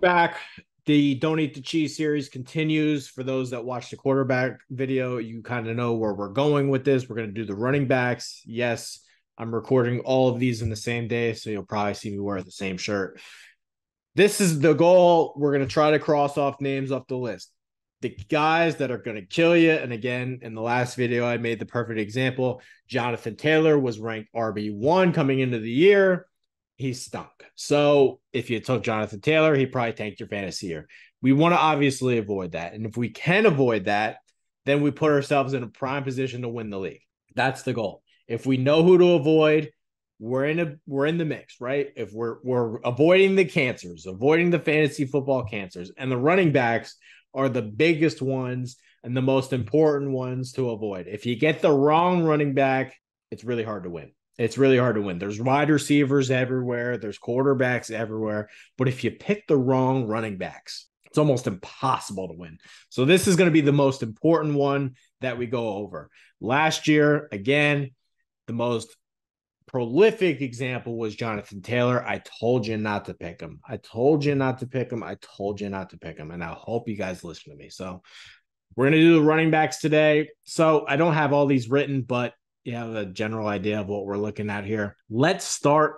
back. The Don't Eat the Cheese series continues. For those that watch the quarterback video, you kind of know where we're going with this. We're going to do the running backs. Yes, I'm recording all of these in the same day, so you'll probably see me wear the same shirt. This is the goal. We're going to try to cross off names off the list. The guys that are going to kill you. And again, in the last video, I made the perfect example. Jonathan Taylor was ranked RB1 coming into the year. He stunk. So if you took Jonathan Taylor, he probably tanked your fantasy year. We want to obviously avoid that. And if we can avoid that, then we put ourselves in a prime position to win the league. That's the goal. If we know who to avoid, we're in the mix, right? If we're avoiding the cancers, avoiding the fantasy football cancers, and the running backs are the biggest ones and the most important ones to avoid. If you get the wrong running back, it's really hard to win. It's really hard to win. There's wide receivers everywhere. There's quarterbacks everywhere. But if you pick the wrong running backs, it's almost impossible to win. So this is going to be the most important one that we go over. Last year, again, the most prolific example was Jonathan Taylor. I told you not to pick him. I told you not to pick him. I told you not to pick him. And I hope you guys listen to me. So we're going to do the running backs today. So I don't have all these written, but you have a general idea of what we're looking at here. Let's start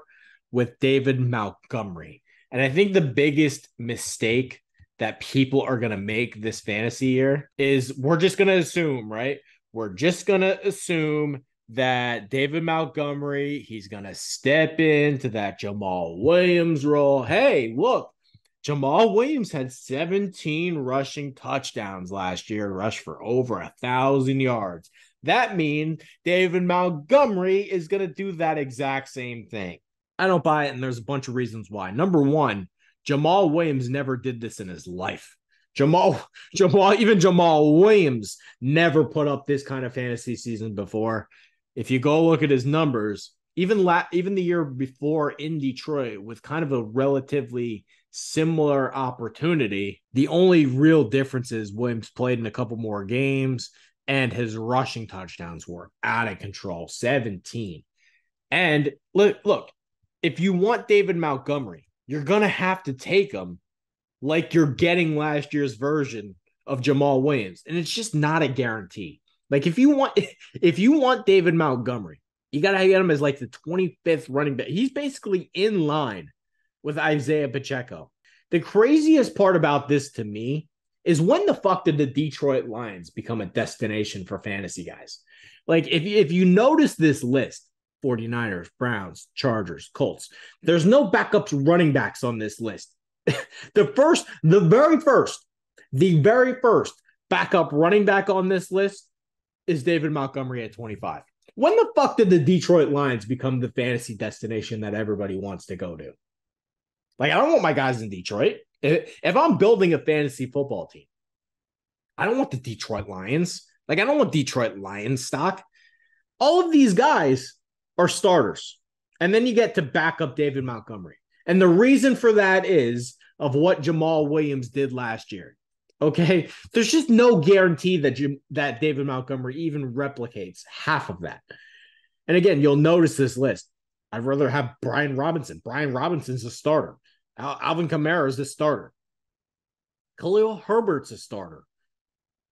with David Montgomery. And I think the biggest mistake that people are going to make this fantasy year is we're just going to assume, right? We're just going to assume that David Montgomery, he's going to step into that Jamal Williams role. Hey, look, Jamal Williams had 17 rushing touchdowns last year, rushed for over 1,000 yards. That means David Montgomery is going to do that exact same thing. I don't buy it, and there's a bunch of reasons why. Number one, Jamal Williams never did this in his life. Jamal Williams never put up this kind of fantasy season before. If you go look at his numbers, even the year before in Detroit with kind of a relatively similar opportunity, the only real difference is Williams played in a couple more games and his rushing touchdowns were out of control, 17. And look, if you want David Montgomery, you're going to have to take him like you're getting last year's version of Jamal Williams. And it's just not a guarantee. Like if you want David Montgomery, you got to get him as like the 25th running back. He's basically in line with Isaiah Pacheco. The craziest part about this to me is when the fuck did the Detroit Lions become a destination for fantasy guys? Like if you notice this list, 49ers, Browns, Chargers, Colts, there's no backup running backs on this list. The very first backup running back on this list is David Montgomery at 25. When the fuck did the Detroit Lions become the fantasy destination that everybody wants to go to? Like, I don't want my guys in Detroit. If I'm building a fantasy football team, I don't want the Detroit Lions. Like, I don't want Detroit Lions stock. All of these guys are starters. And then you get to back up David Montgomery. And the reason for that is of what Jamal Williams did last year. Okay, there's just no guarantee that David Montgomery even replicates half of that. And again, you'll notice this list. I'd rather have Brian Robinson. Brian Robinson's a starter. Alvin Kamara is a starter. Khalil Herbert's a starter.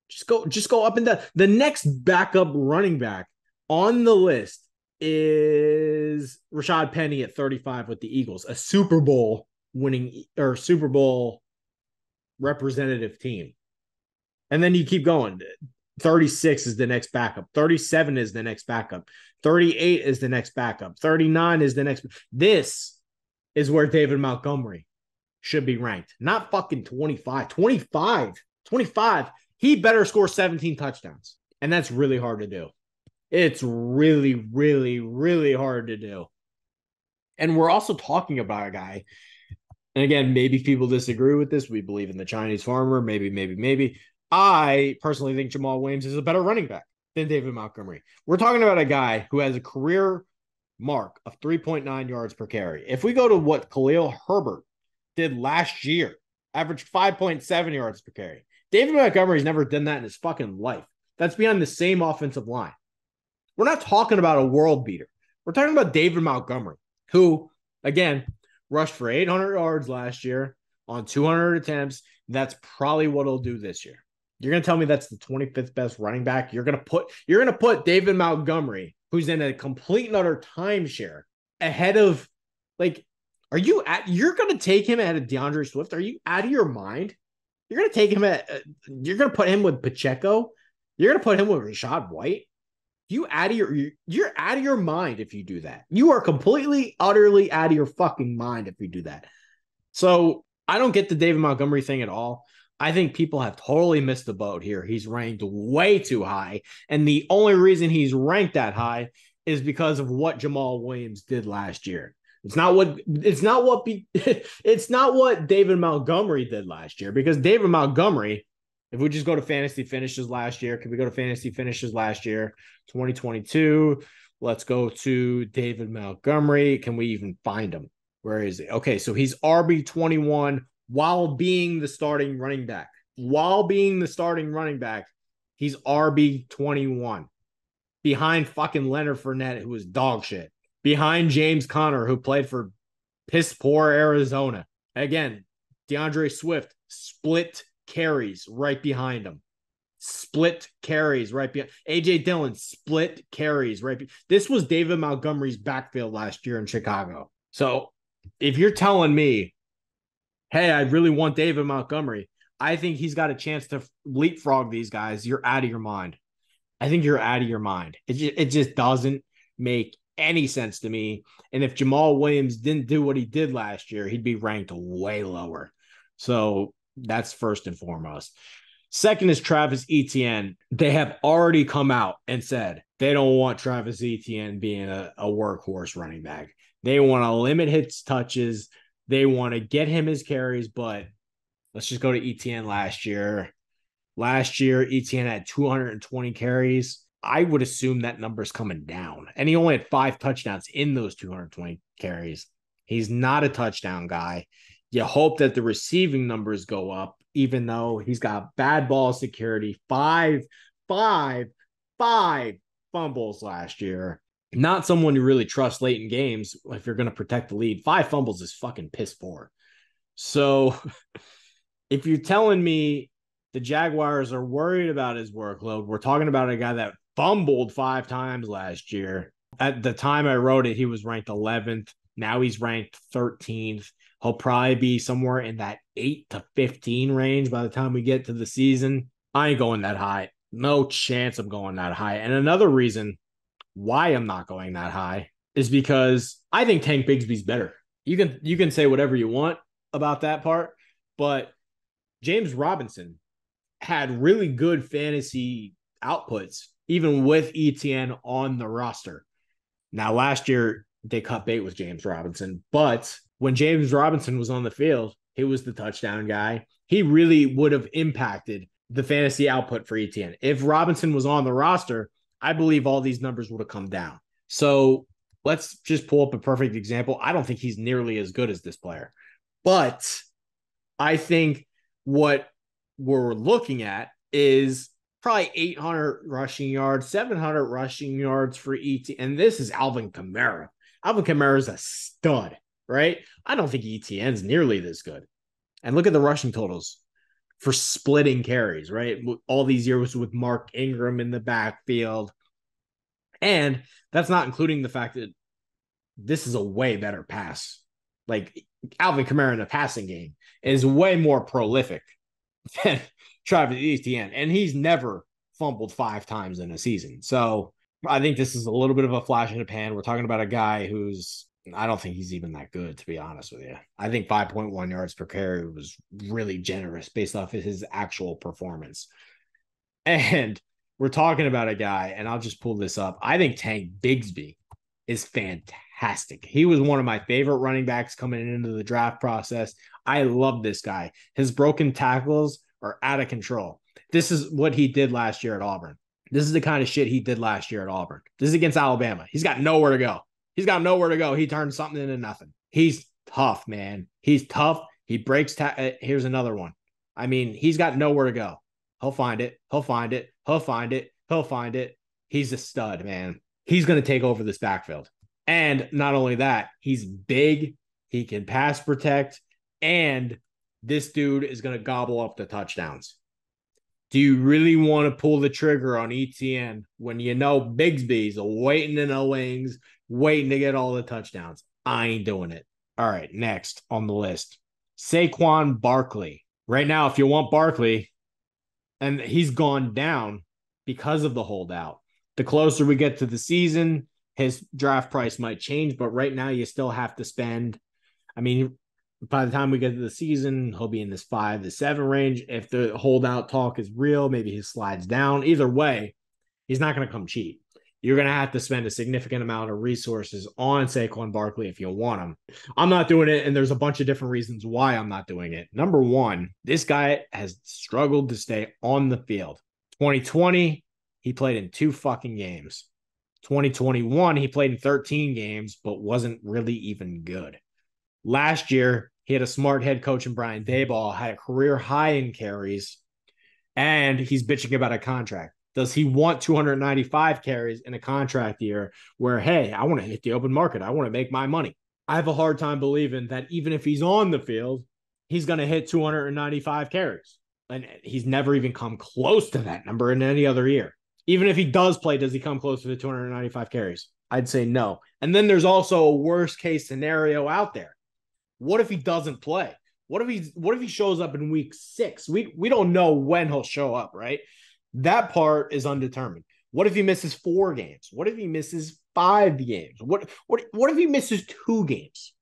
Just go up and down. The next backup running back on the list is Rashad Penny at 35 with the Eagles, a Super Bowl winning or Super Bowl representative team. And then you keep going. 36 is the next backup. 37 is the next backup. 38 is the next backup. 39 is the next. This is where David Montgomery should be ranked. Not fucking 25. 25. He better score 17 touchdowns. And that's really hard to do. It's really, really, really hard to do. And we're also talking about a guy. And again, maybe people disagree with this. We believe in the Chinese farmer. Maybe. I personally think Jamal Williams is a better running back than David Montgomery. We're talking about a guy who has a career mark of 3.9 yards per carry. If we go to what Khalil Herbert did last year, averaged 5.7 yards per carry. David Montgomery's never done that in his fucking life. That's behind the same offensive line. We're not talking about a world beater. We're talking about David Montgomery, who, again, rushed for 800 yards last year on 200 attempts. That's probably what he'll do this year. You're going to tell me that's the 25th best running back? You're going to put David Montgomery, who's in a complete and utter timeshare, ahead of, like, you're going to take him ahead of DeAndre Swift? Are you out of your mind? You're going to take him you're going to put him with Pacheco? You're going to put him with Rachaad White? You're out of your mind if you do that. You are completely, utterly out of your fucking mind if you do that. So I don't get the David Montgomery thing at all. I think people have totally missed the boat here. He's ranked way too high. And the only reason he's ranked that high is because of what Jamal Williams did last year. It's not what David Montgomery did last year, because David Montgomery, if we just go to fantasy finishes last year, can we go to fantasy finishes last year, 2022? Let's go to David Montgomery. Can we even find him? Where is he? Okay, so he's RB21 while being the starting running back. He's RB21. Behind fucking Leonard Fournette, who was dog shit. Behind James Conner, who played for piss poor Arizona. Again, DeAndre Swift, split carries right behind him. AJ Dillon, split carries right. This was David Montgomery's backfield last year in Chicago. So if you're telling me, hey, I really want David Montgomery, I think he's got a chance to leapfrog these guys, you're out of your mind. I think you're out of your mind. It just doesn't make any sense to me. And if Jamal Williams didn't do what he did last year, he'd be ranked way lower. So that's first and foremost. Second is Travis Etienne. They have already come out and said they don't want Travis Etienne being a workhorse running back. They want to limit his touches. They want to get him his carries, but let's just go to Etienne last year. Last year, Etienne had 220 carries. I would assume that number's coming down. And he only had 5 touchdowns in those 220 carries. He's not a touchdown guy. You hope that the receiving numbers go up, even though he's got bad ball security. Five fumbles last year. Not someone you really trust late in games if you're going to protect the lead. 5 fumbles is fucking piss poor. So if you're telling me the Jaguars are worried about his workload, we're talking about a guy that fumbled 5 times last year. At the time I wrote it, he was ranked 11th. Now he's ranked 13th. He'll probably be somewhere in that 8 to 15 range by the time we get to the season. I ain't going that high. No chance I'm going that high. And another reason why I'm not going that high is because I think Tank Bigsby's better. You can say whatever you want about that part, but James Robinson had really good fantasy outputs, even with Etienne on the roster. Now, last year, they cut bait with James Robinson, but when James Robinson was on the field, he was the touchdown guy. He really would have impacted the fantasy output for Etienne. If Robinson was on the roster, I believe all these numbers would have come down. So let's just pull up a perfect example. I don't think he's nearly as good as this player, but I think what we're looking at is probably 800 rushing yards, 700 rushing yards for Etienne. And this is Alvin Kamara. Alvin Kamara is a stud, right? I don't think Etienne's nearly this good. And look at the rushing totals for splitting carries, right? All these years with Mark Ingram in the backfield. And that's not including the fact that this is a way better pass. Like Alvin Kamara in the passing game is way more prolific than Travis Etienne. And he's never fumbled 5 times in a season. So I think this is a little bit of a flash in the pan. We're talking about a guy who's, I don't think he's even that good, to be honest with you. I think 5.1 yards per carry was really generous based off of his actual performance. And we're talking about a guy, and I'll just pull this up. I think Tank Bigsby is fantastic. He was one of my favorite running backs coming into the draft process. I love this guy. His broken tackles are out of control. This is what he did last year at Auburn. This is the kind of shit he did last year at Auburn. This is against Alabama. He's got nowhere to go. He turned something into nothing. He's tough, man. He's tough. He breaks. Here's another one. I mean, he's got nowhere to go. He'll find it. He's a stud, man. He's going to take over this backfield. And not only that, he's big. He can pass protect. And this dude is going to gobble up the touchdowns. Do you really want to pull the trigger on ETN when you know Bigsby's waiting in the wings, waiting to get all the touchdowns? I ain't doing it. All right, next on the list, Saquon Barkley. Right now, if you want Barkley, and he's gone down because of the holdout. The closer we get to the season, his draft price might change, but right now you still have to spend. I mean, by the time we get to the season, he'll be in this 5 to 7 range. If the holdout talk is real, maybe he slides down. Either way, he's not going to come cheap. You're going to have to spend a significant amount of resources on Saquon Barkley if you want him. I'm not doing it, and there's a bunch of different reasons why I'm not doing it. Number one, this guy has struggled to stay on the field. 2020, he played in 2 fucking games. 2021, he played in 13 games, but wasn't really even good. Last year, he had a smart head coach in Brian Daboll, had a career high in carries, and he's bitching about a contract. Does he want 295 carries in a contract year where, hey, I want to hit the open market. I want to make my money. I have a hard time believing that even if he's on the field, he's going to hit 295 carries. And he's never even come close to that number in any other year. Even if he does play, does he come close to the 295 carries? I'd say no. And then there's also a worst case scenario out there. What if he doesn't play? What if he shows up in week 6? We don't know when he'll show up, right? That part is undetermined. What if he misses 4 games? What if he misses 5 games? What if he misses 2 games?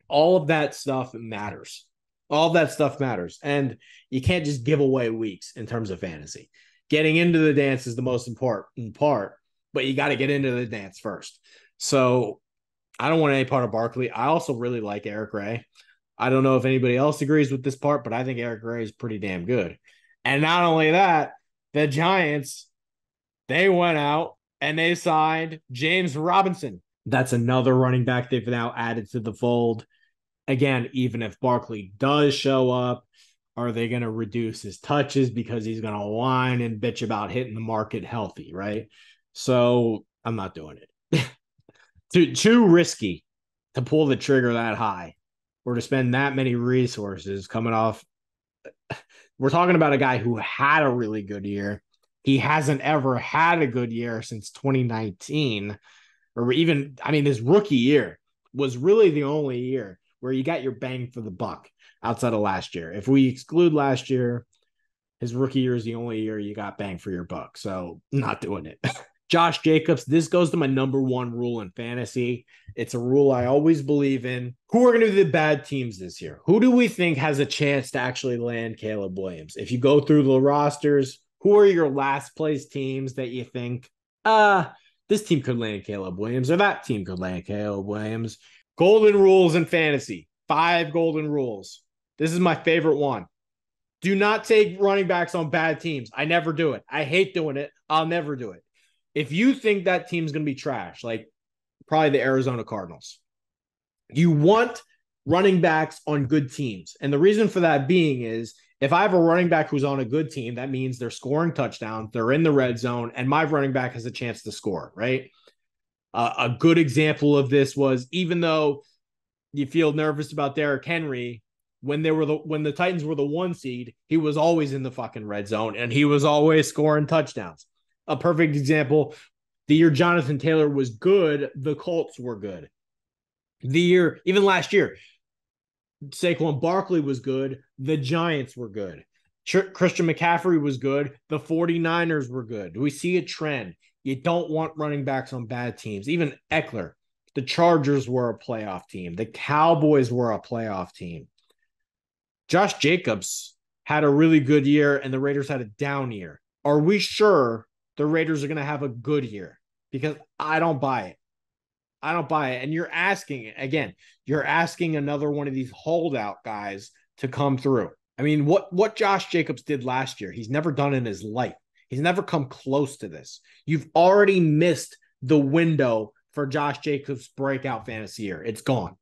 All of that stuff matters. All of that stuff matters. And you can't just give away weeks in terms of fantasy. Getting into the dance is the most important part, but you got to get into the dance first. So I don't want any part of Barkley. I also really like Eric Ray. I don't know if anybody else agrees with this part, but I think Eric Ray is pretty damn good. And not only that, the Giants, they went out and they signed James Robinson. That's another running back they've now added to the fold. Again, even if Barkley does show up, are they going to reduce his touches because he's going to whine and bitch about hitting the market healthy, right? So I'm not doing it. Too risky to pull the trigger that high or to spend that many resources coming off. We're talking about a guy who had a really good year. He hasn't ever had a good year since 2019, or even, I mean, his rookie year was really the only year where you got your bang for the buck outside of last year. If we exclude last year, his rookie year is the only year you got bang for your buck. So not doing it. Josh Jacobs, this goes to my number 1 rule in fantasy. It's a rule I always believe in. Who are going to be the bad teams this year? Who do we think has a chance to actually land Caleb Williams? If you go through the rosters, who are your last place teams that you think, this team could land Caleb Williams or that team could land Caleb Williams? Golden rules in fantasy. 5 golden rules. This is my favorite one. Do not take running backs on bad teams. I never do it. I hate doing it. I'll never do it. If you think that team's going to be trash, like probably the Arizona Cardinals, you want running backs on good teams. And the reason for that being is if I have a running back who's on a good team, that means they're scoring touchdowns, they're in the red zone, and my running back has a chance to score, right? A good example of this was, even though you feel nervous about Derrick Henry, when the Titans were the 1 seed, he was always in the fucking red zone and he was always scoring touchdowns. A perfect example, the year Jonathan Taylor was good, the Colts were good. Even last year, Saquon Barkley was good, the Giants were good. Christian McCaffrey was good, the 49ers were good. Do we see a trend? You don't want running backs on bad teams. Even Eckler, the Chargers were a playoff team. The Cowboys were a playoff team. Josh Jacobs had a really good year and the Raiders had a down year. Are we sure the Raiders are going to have a good year? Because I don't buy it. I don't buy it. And you're asking another one of these holdout guys to come through. I mean, what Josh Jacobs did last year, he's never done in his life. He's never come close to this. You've already missed the window for Josh Jacobs' breakout fantasy year. It's gone.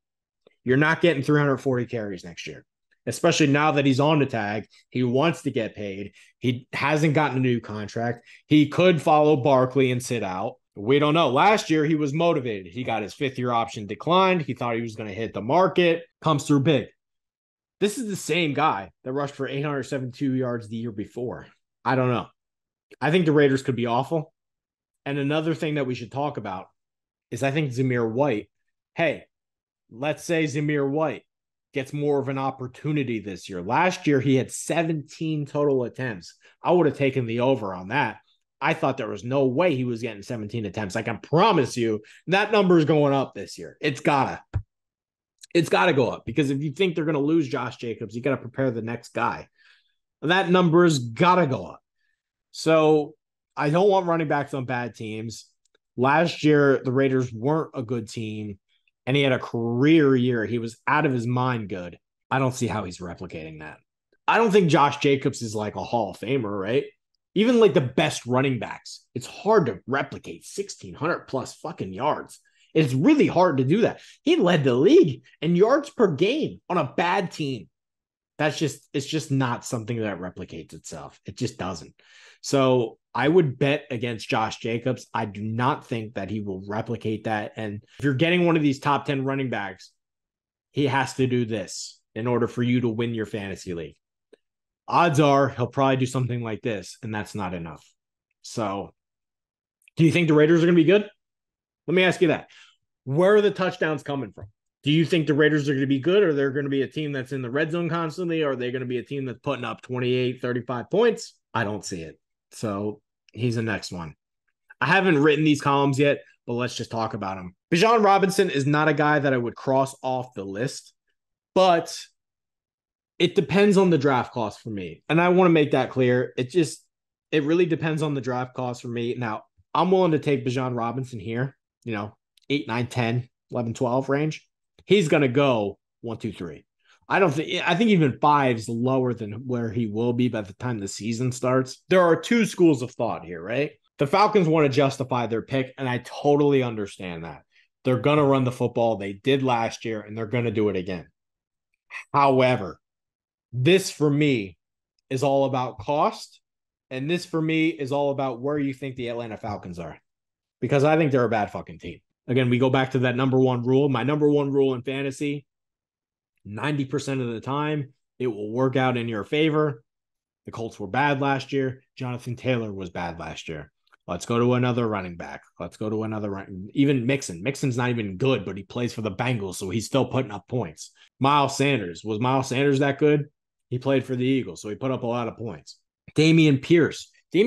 You're not getting 340 carries next year, especially now that he's on the tag. He wants to get paid. He hasn't gotten a new contract. He could follow Barkley and sit out. We don't know. Last year, he was motivated. He got his 5th-year option declined. He thought he was going to hit the market. Comes through big. This is the same guy that rushed for 872 yards the year before. I don't know. I think the Raiders could be awful. And another thing that we should talk about is I think Zamir White, hey, let's say Zamir White gets more of an opportunity this year. Last year, he had 17 total attempts. I would have taken the over on that. I thought there was no way he was getting 17 attempts. I can promise you that number is going up this year. It's gotta go up, because if you think they're going to lose Josh Jacobs, you got to prepare the next guy. And that number's got to go up. So I don't want running backs on bad teams. Last year, the Raiders weren't a good team, and he had a career year. He was out of his mind good. I don't see how he's replicating that. I don't think Josh Jacobs is like a Hall of Famer, right? Even like the best running backs, it's hard to replicate 1,600 plus fucking yards. It's really hard to do that. He led the league in yards per game on a bad team. It's just not something that replicates itself. It just doesn't. So I would bet against Josh Jacobs. I do not think that he will replicate that. And if you're getting one of these top 10 running backs, he has to do this in order for you to win your fantasy league. Odds are he'll probably do something like this, and that's not enough. So do you think the Raiders are going to be good? Let me ask you that. Where are the touchdowns coming from? Do you think the Raiders are going to be good, or they're going to be a team that's in the red zone constantly, or are they going to be a team that's putting up 28, 35 points? I don't see it. So he's the next one. I haven't written these columns yet, but let's just talk about him. Bijan Robinson is not a guy that I would cross off the list, but it depends on the draft cost for me. And I want to make that clear. It really depends on the draft cost for me. Now, I'm willing to take Bijan Robinson here, 8, 9, 10, 11, 12 range. He's going to go 1, 2, 3. I think even 5 is lower than where he will be by the time the season starts. There are two schools of thought here, right? The Falcons want to justify their pick, and I totally understand that. They're going to run the football. They did last year, and they're going to do it again. However, this for me is all about cost, and this for me is all about where you think the Atlanta Falcons are, because I think they're a bad fucking team. Again, we go back to that number one rule. My number one rule in fantasy, 90% of the time, it will work out in your favor. The Colts were bad last year. Jonathan Taylor was bad last year. Let's go to another running back. Even Mixon. Mixon's not even good, but he plays for the Bengals, so he's still putting up points. Miles Sanders. Was Miles Sanders that good? He played for the Eagles, so he put up a lot of points. Dameon Pierce. He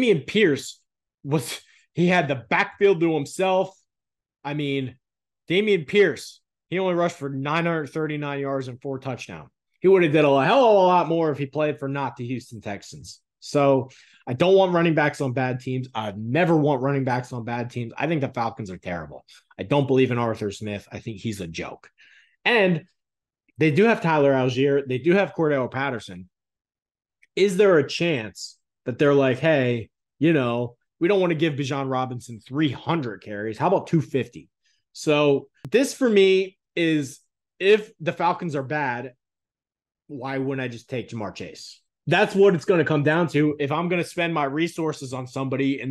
had the backfield to himself. I mean, Dameon Pierce, he only rushed for 939 yards and 4 touchdowns. He would have did a hell of a lot more if he played for not the Houston Texans. So I don't want running backs on bad teams. I never want running backs on bad teams. I think the Falcons are terrible. I don't believe in Arthur Smith. I think he's a joke. And they do have Tyler Algier. They do have Cordell Patterson. Is there a chance that they're like, hey, we don't want to give Bijan Robinson 300 carries. How about 250? So this for me is, if the Falcons are bad, why wouldn't I just take Jamar Chase? That's what it's going to come down to. If I'm going to spend my resources on somebody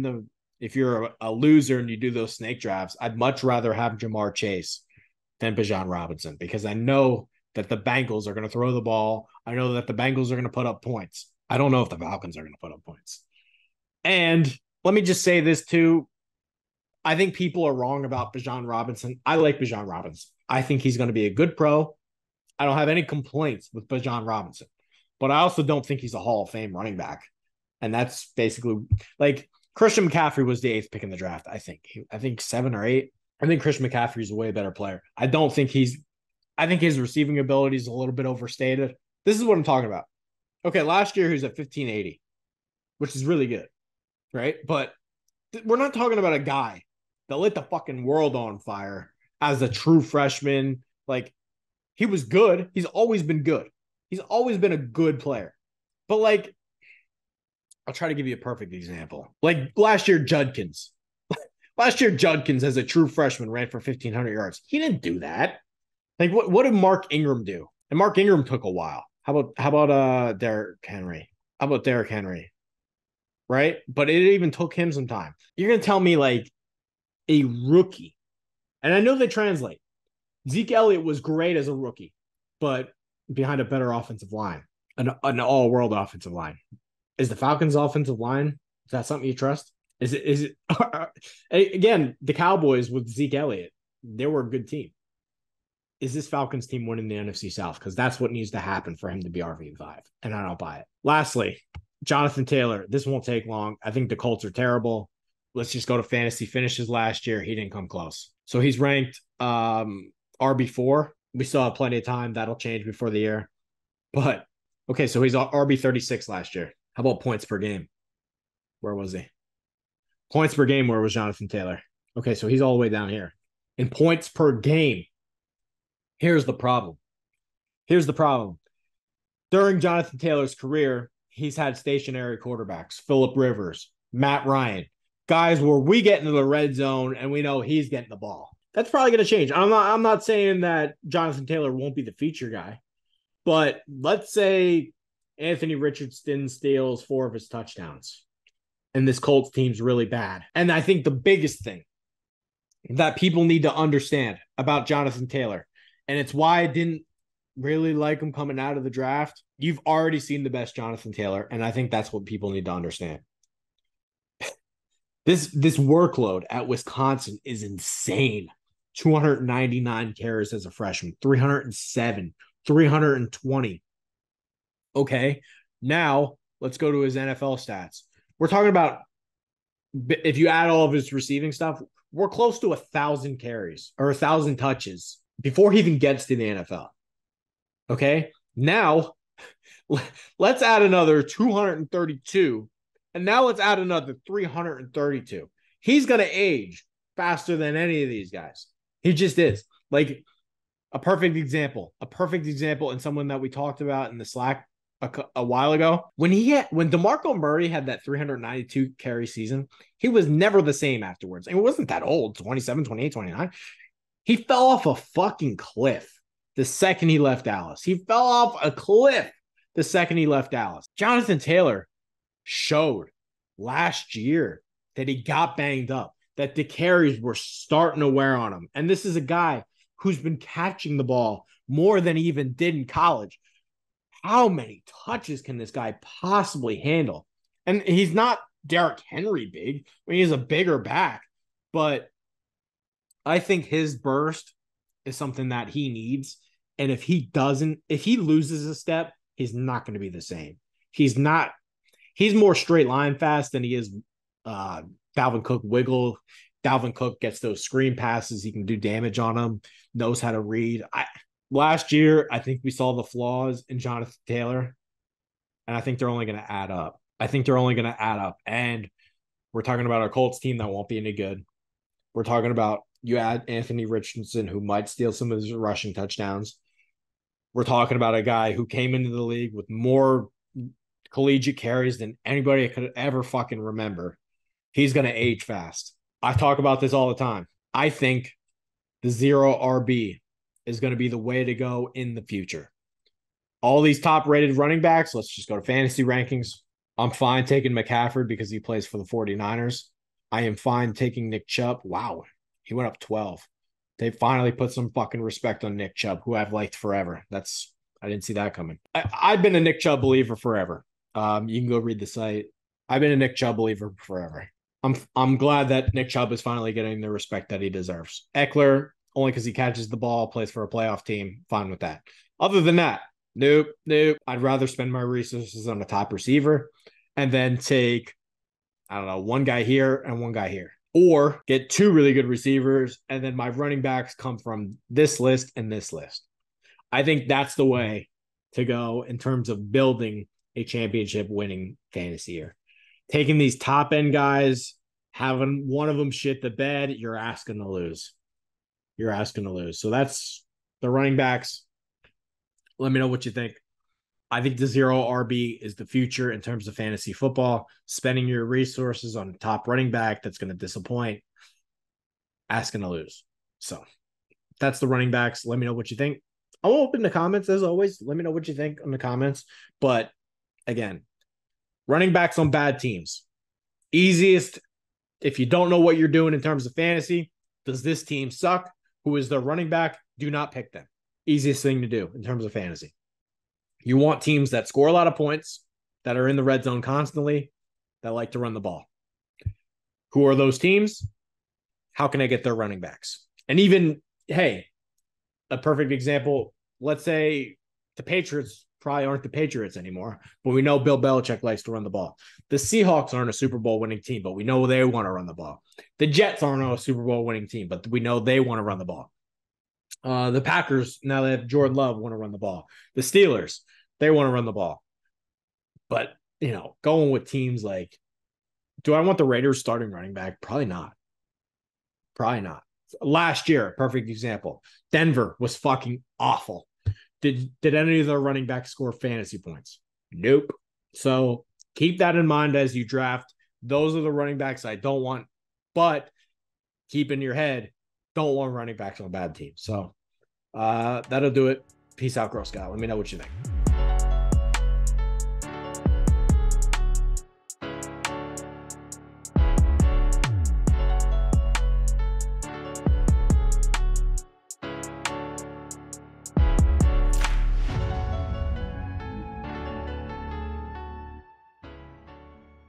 if you're a loser and you do those snake drafts, I'd much rather have Jamar Chase than Bijan Robinson, because I know that the Bengals are going to throw the ball. I know that the Bengals are going to put up points. I don't know if the Falcons are going to put up points. And let me just say this too. I think people are wrong about Bijan Robinson. I like Bijan Robinson. I think he's going to be a good pro. I don't have any complaints with Bijan Robinson, but I also don't think he's a Hall of Fame running back. And that's basically like Christian McCaffrey was the 8th pick in the draft. I think 7 or 8. I think Christian McCaffrey is a way better player. I think his receiving ability is a little bit overstated. This is what I'm talking about. Okay, last year he was at 1580, which is really good, right? But we're not talking about a guy that lit the fucking world on fire as a true freshman. Like, he was good. He's always been good. He's always been a good player. But like, I'll try to give you a perfect example. Like last year, Judkins. Last year, Judkins as a true freshman ran for 1,500 yards. He didn't do that. Like, what did Mark Ingram do? And Mark Ingram took a while. How about Derrick Henry? How about Derrick Henry? Right? But it even took him some time. You're going to tell me like a rookie, and I know they translate. Zeke Elliott was great as a rookie, but behind a better offensive line, an all-world offensive line. Is the Falcons' offensive line, is that something you trust? Is it again, the Cowboys with Zeke Elliott, they were a good team. Is this Falcons team winning the NFC South? Because that's what needs to happen for him to be RV5, and I don't buy it. Lastly, Jonathan Taylor. This won't take long. I think the Colts are terrible. Let's just go to fantasy finishes last year. He didn't come close. So he's ranked RB4. We still have plenty of time. That'll change before the year. But, okay, so he's RB36 last year. How about points per game? Where was he? Points per game, where was Jonathan Taylor? Okay, so he's all the way down here. In points per game, here's the problem. During Jonathan Taylor's career, he's had stationary quarterbacks, Phillip Rivers, Matt Ryan, guys where we get into the red zone and we know he's getting the ball. That's probably going to change. I'm not saying that Jonathan Taylor won't be the feature guy, but let's say Anthony Richardson steals 4 of his touchdowns and this Colts team's really bad. And I think the biggest thing that people need to understand about Jonathan Taylor, and it's why I didn't really like him coming out of the draft, you've already seen the best Jonathan Taylor, and I think that's what people need to understand. This workload at Wisconsin is insane. 299 carries as a freshman, 307, 320. Okay, now let's go to his NFL stats. We're talking about, if you add all of his receiving stuff, we're close to 1,000 carries or 1,000 touches before he even gets to the NFL. Okay, now let's add another 232, and now let's add another 332. He's going to age faster than any of these guys. He just is. Like a perfect example, and someone that we talked about in the Slack a while ago. When DeMarco Murray had that 392 carry season, he was never the same afterwards. And it wasn't that old, 27, 28, 29. He fell off a fucking cliff the second he left Dallas. He fell off a cliff the second he left Dallas. Jonathan Taylor showed last year that he got banged up, that the carries were starting to wear on him. And this is a guy who's been catching the ball more than he even did in college. How many touches can this guy possibly handle? And he's not Derrick Henry big. I mean, he's a bigger back, but I think his burst is something that he needs. And if he loses a step, he's not going to be the same. He's more straight line fast than he is Dalvin Cook wiggle. Dalvin Cook gets those screen passes. He can do damage on them, knows how to read. Last year, I think we saw the flaws in Jonathan Taylor, and I think they're only going to add up. And we're talking about our Colts team that won't be any good. We're talking about you add Anthony Richardson, who might steal some of his rushing touchdowns. We're talking about a guy who came into the league with more collegiate carries than anybody could ever fucking remember. He's going to age fast. I talk about this all the time. I think the 0 RB is going to be the way to go in the future. All these top-rated running backs, let's just go to fantasy rankings. I'm fine taking McCaffrey because he plays for the 49ers. I am fine taking Nick Chubb. Wow, he went up 12. They finally put some fucking respect on Nick Chubb, who I've liked forever. I didn't see that coming. I've been a Nick Chubb believer forever. You can go read the site. I've been a Nick Chubb believer forever. I'm glad that Nick Chubb is finally getting the respect that he deserves. Eckler, only because he catches the ball, plays for a playoff team. Fine with that. Other than that, nope. I'd rather spend my resources on a top receiver and then take, I don't know, one guy here and one guy here. Or get 2 really good receivers, and then my running backs come from this list and this list. I think that's the way to go in terms of building a championship-winning fantasy year. Taking these top-end guys, having one of them shit the bed, you're asking to lose. So that's the running backs. Let me know what you think. I think the 0 RB is the future in terms of fantasy football. Spending your resources on a top running back that's going to disappoint, asking to lose. So that's the running backs. Let me know what you think. I'll open the comments as always. Let me know what you think in the comments. But again, running backs on bad teams. Easiest, if you don't know what you're doing in terms of fantasy, does this team suck? Who is their running back? Do not pick them. Easiest thing to do in terms of fantasy. You want teams that score a lot of points, that are in the red zone constantly, that like to run the ball. Who are those teams? How can I get their running backs? And even, hey, a perfect example, let's say the Patriots probably aren't the Patriots anymore, but we know Bill Belichick likes to run the ball. The Seahawks aren't a Super Bowl winning team, but we know they want to run the ball. The Jets aren't a Super Bowl winning team, but we know they want to run the ball. The Packers, now they have Jordan Love, want to run the ball. The Steelers, they want to run the ball. But, going with teams like, do I want the Raiders starting running back? Probably not. Probably not. Last year, perfect example. Denver was fucking awful. Did any of their running backs score fantasy points? Nope. So keep that in mind as you draft. Those are the running backs I don't want, but keep in your head, don't want running backs on a bad team. So that'll do it. Peace out, Girl Scout. Let me know what you think.